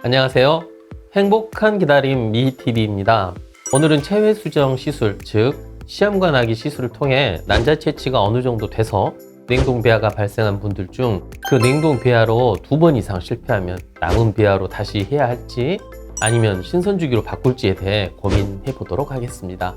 안녕하세요. 행복한 기다림 미희TV입니다. 오늘은 체외 수정 시술, 즉 시험관 하기 시술을 통해 난자 채취가 어느 정도 돼서 냉동 배아가 발생한 분들 중 그 냉동 배아로 2번 이상 실패하면 남은 배아로 다시 해야 할지 아니면 신선주기로 바꿀지에 대해 고민해 보도록 하겠습니다.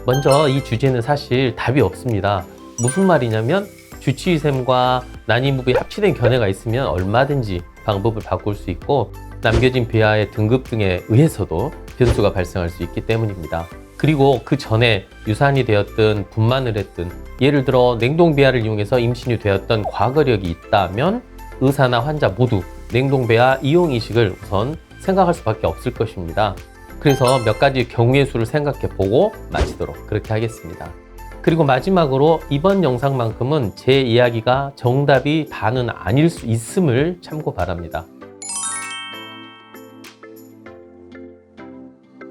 먼저 이 주제는 사실 답이 없습니다. 무슨 말이냐면 주치의샘과 난임부비 합치된 견해가 있으면 얼마든지 방법을 바꿀 수 있고 남겨진 배아의 등급 등에 의해서도 변수가 발생할 수 있기 때문입니다. 그리고 그 전에 유산이 되었든 분만을 했든 예를 들어 냉동 배아를 이용해서 임신이 되었던 과거력이 있다면 의사나 환자 모두 냉동 배아 이용 이식을 우선 생각할 수밖에 없을 것입니다. 그래서 몇 가지 경우의 수를 생각해 보고 마치도록 그렇게 하겠습니다. 그리고 마지막으로 이번 영상만큼은 제 이야기가 정답이 다는 아닐 수 있음을 참고 바랍니다.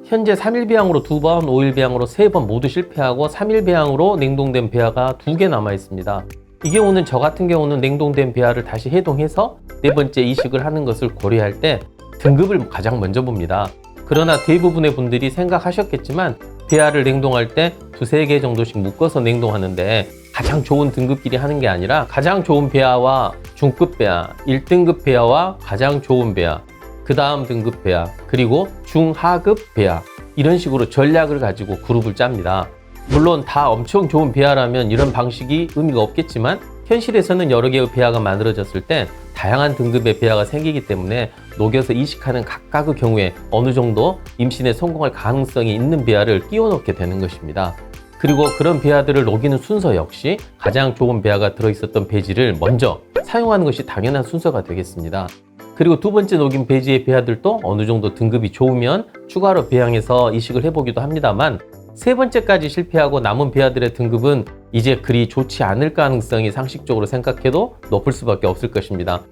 현재 3일 배양으로 2번, 5일 배양으로 3번 모두 실패하고 3일 배양으로 냉동된 배아가 2개 남아 있습니다. 이 경우는 저 같은 경우는 냉동된 배아를 다시 해동해서 4번째 이식을 하는 것을 고려할 때 등급을 가장 먼저 봅니다. 그러나 대부분의 분들이 생각하셨겠지만 배아를 냉동할 때 2-3개 정도씩 묶어서 냉동하는데 가장 좋은 등급끼리 하는 게 아니라 가장 좋은 배아와 중급 배아, 1등급 배아와 가장 좋은 배아, 그 다음 등급 배아, 그리고 중하급 배아, 이런 식으로 전략을 가지고 그룹을 짭니다. 물론 다 엄청 좋은 배아라면 이런 방식이 의미가 없겠지만 현실에서는 여러 개의 배아가 만들어졌을 때 다양한 등급의 배아가 생기기 때문에 녹여서 이식하는 각각의 경우에 어느 정도 임신에 성공할 가능성이 있는 배아를 끼워 넣게 되는 것입니다. 그리고 그런 배아들을 녹이는 순서 역시 가장 좋은 배아가 들어있었던 배지를 먼저 사용하는 것이 당연한 순서가 되겠습니다. 그리고 2번째 녹인 배지의 배아들도 어느 정도 등급이 좋으면 추가로 배양해서 이식을 해보기도 합니다만 3번째까지 실패하고 남은 배아들의 등급은 이제 그리 좋지 않을 가능성이 상식적으로 생각해도 높을 수밖에 없을 것입니다.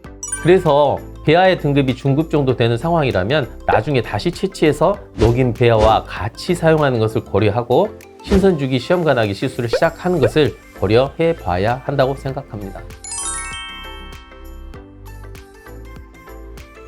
그래서 배아의 등급이 중급 정도 되는 상황이라면 나중에 다시 채취해서 녹인 배아와 같이 사용하는 것을 고려하고 신선주기 시험관하기 시술을 시작하는 것을 고려해 봐야 한다고 생각합니다.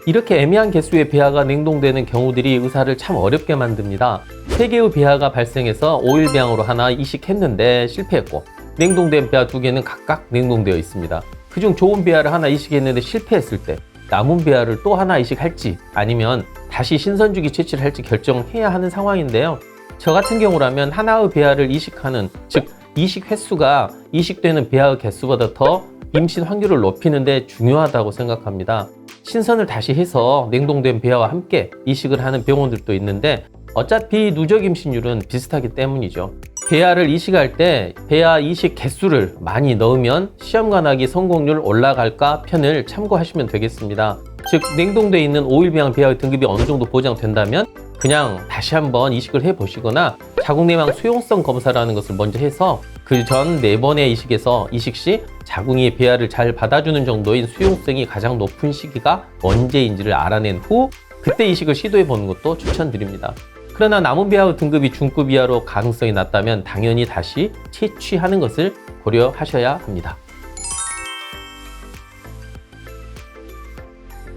이렇게 애매한 개수의 배아가 냉동되는 경우들이 의사를 참 어렵게 만듭니다. 3개의 배아가 발생해서 5일 배양으로 하나 이식했는데 실패했고 냉동된 배아 2개는 각각 냉동되어 있습니다. 그중 좋은 배아를 하나 이식했는데 실패했을 때 남은 배아를 또 하나 이식할지 아니면 다시 신선주기 채취를 할지 결정해야 하는 상황인데요. 저 같은 경우라면 하나의 배아를 이식하는, 즉 이식 횟수가 이식되는 배아의 개수보다 더 임신 확률을 높이는 데 중요하다고 생각합니다. 신선을 다시 해서 냉동된 배아와 함께 이식을 하는 병원들도 있는데 어차피 누적 임신율은 비슷하기 때문이죠. 배아를 이식할 때 배아 이식 개수를 많이 넣으면 시험관하기 성공률 올라갈까 편을 참고하시면 되겠습니다. 즉 냉동되어 있는 5일 배양 배아의 등급이 어느 정도 보장된다면 그냥 다시 한번 이식을 해보시거나 자궁내막 수용성 검사라는 것을 먼저 해서 그 전 4번의 이식에서 이식 시 자궁이 배아를 잘 받아주는 정도인 수용성이 가장 높은 시기가 언제인지를 알아낸 후 그때 이식을 시도해 보는 것도 추천드립니다. 그러나 남은 배아의 등급이 중급 이하로 가능성이 낮다면 당연히 다시 채취하는 것을 고려하셔야 합니다.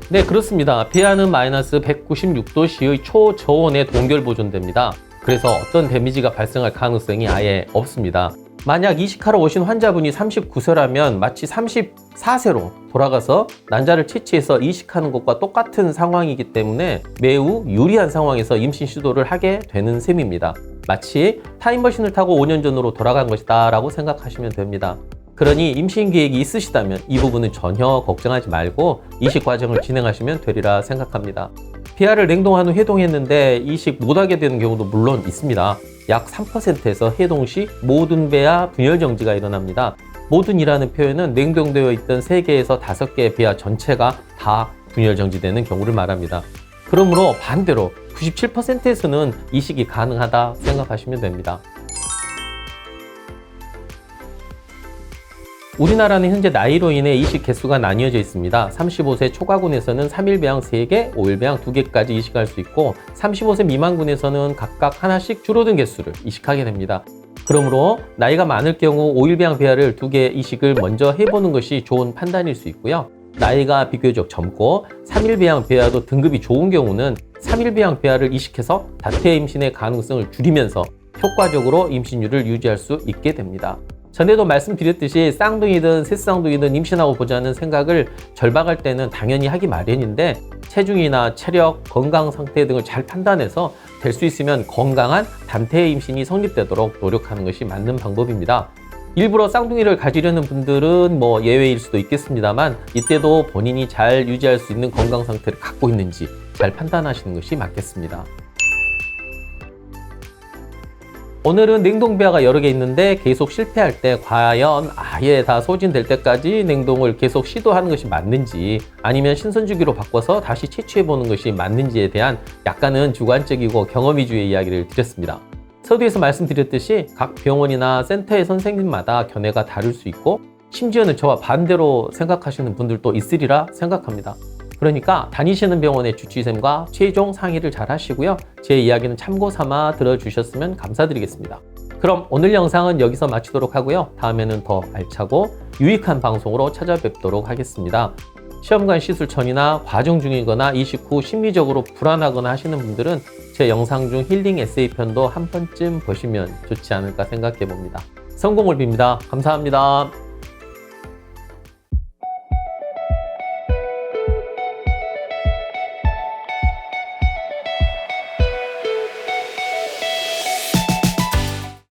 네, 그렇습니다. 배아는 마이너스 196도씨의 초저온에 동결 보존됩니다. 그래서 어떤 데미지가 발생할 가능성이 아예 없습니다. 만약 이식하러 오신 환자분이 39세라면 마치 34세로 돌아가서 난자를 채취해서 이식하는 것과 똑같은 상황이기 때문에 매우 유리한 상황에서 임신 시도를 하게 되는 셈입니다. 마치 타임머신을 타고 5년 전으로 돌아간 것이다 라고 생각하시면 됩니다. 그러니 임신 계획이 있으시다면 이 부분은 전혀 걱정하지 말고 이식 과정을 진행하시면 되리라 생각합니다. 배아를 냉동한 후 해동했는데 이식 못하게 되는 경우도 물론 있습니다. 약 3%에서 해동 시 모든 배아 분열 정지가 일어납니다. 모든이라는 표현은 냉동되어 있던 3개에서 5개의 배아 전체가 다 분열 정지되는 경우를 말합니다. 그러므로 반대로 97%에서는 이식이 가능하다 생각하시면 됩니다. 우리나라는 현재 나이로 인해 이식 개수가 나뉘어져 있습니다. 35세 초과군에서는 3일 배양 3개, 5일 배양 2개까지 이식할 수 있고 35세 미만군에서는 각각 하나씩 줄어든 개수를 이식하게 됩니다. 그러므로 나이가 많을 경우 5일 배양 배아를 2개 이식을 먼저 해보는 것이 좋은 판단일 수 있고요. 나이가 비교적 젊고 3일 배양 배아도 등급이 좋은 경우는 3일 배양 배아를 이식해서 다태 임신의 가능성을 줄이면서 효과적으로 임신율을 유지할 수 있게 됩니다. 전에도 말씀드렸듯이 쌍둥이든 새쌍둥이든 임신하고 보자는 생각을 절박할 때는 당연히 하기 마련인데 체중이나 체력, 건강 상태 등을 잘 판단해서 될 수 있으면 건강한 단태 임신이 성립되도록 노력하는 것이 맞는 방법입니다. 일부러 쌍둥이를 가지려는 분들은 예외일 수도 있겠습니다만 이때도 본인이 잘 유지할 수 있는 건강 상태를 갖고 있는지 잘 판단하시는 것이 맞겠습니다. 오늘은 냉동배아가 여러 개 있는데 계속 실패할 때 과연 아예 다 소진될 때까지 냉동을 계속 시도하는 것이 맞는지 아니면 신선주기로 바꿔서 다시 채취해보는 것이 맞는지에 대한 약간은 주관적이고 경험 위주의 이야기를 드렸습니다. 서두에서 말씀드렸듯이 각 병원이나 센터의 선생님마다 견해가 다를 수 있고 심지어는 저와 반대로 생각하시는 분들도 있으리라 생각합니다. 그러니까 다니시는 병원의 주치의쌤과 최종 상의를 잘 하시고요. 제 이야기는 참고 삼아 들어주셨으면 감사드리겠습니다. 그럼 오늘 영상은 여기서 마치도록 하고요. 다음에는 더 알차고 유익한 방송으로 찾아뵙도록 하겠습니다. 시험관 시술전이나 과정 중이거나 이식 후 심리적으로 불안하거나 하시는 분들은 제 영상 중 힐링 에세이 편도 한 번쯤 보시면 좋지 않을까 생각해 봅니다. 성공을 빕니다. 감사합니다.